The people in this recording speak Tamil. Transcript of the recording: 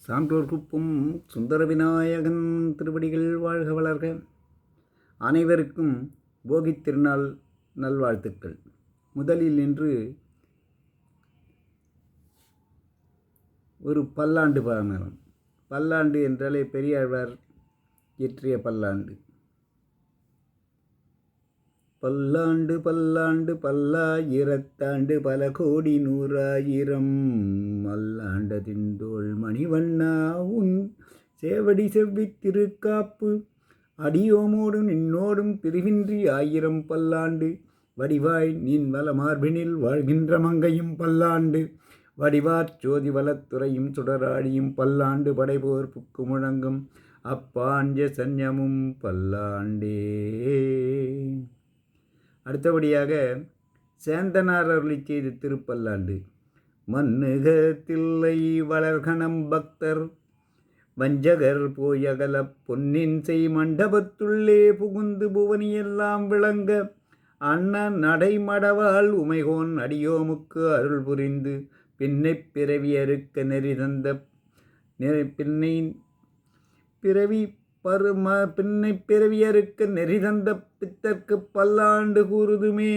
சான்றோர் குப்பும் சுந்தர விநாயகன் திருவடிகள் வாழ்க வளர்க. அனைவருக்கும் போகித் திருநாள் நல்வாழ்த்துக்கள். முதலில் இன்று ஒரு பல்லாண்டு பாடணும். பல்லாண்டு என்றாலே பெரியாழ்வார் இயற்றிய பல்லாண்டு. பல்லாண்டு பல்லாண்டு பல்லாயிரத்தாண்டு பல கோடி நூறாயிரம் மல்லாண்ட திந்தோள் மணிவண்ணா உன் சேவடி செவ்வி திருக்காப்பு அடியோமோடும் நின்னோடும் பிரிவின்றி ஆயிரம் பல்லாண்டு வடிவாய் நின் வள மார்பினில் வாழ்கின்ற மங்கையும் பல்லாண்டு வடிவாற் சோதி வளத்துறையும் சுடராடியும் பல்லாண்டு படைபோர் புக்கு முழங்கும் அப்பாஞ்ச சன்யமும் பல்லாண்டே. அடுத்தபடியாக சேந்தனார் அருளி செய்த திருப்பல்லாண்டு. மன்னுக தில்லை வளர்கணம் பக்தர் வஞ்சகர் போயகல பொன்னின் செய் மண்டபத்துள்ளே புகுந்து புவனியெல்லாம் விளங்க அண்ணன் நடைமடவாள் உமைகோன் அடியோமுக்கு அருள் புரிந்து பின்னை பிறவி அறுக்க நெறி தந்த பின்னை பிறவி அறுக்க நெறி தந்த பித்தர்க்கு பல்லாண்டு கூறுதுமே.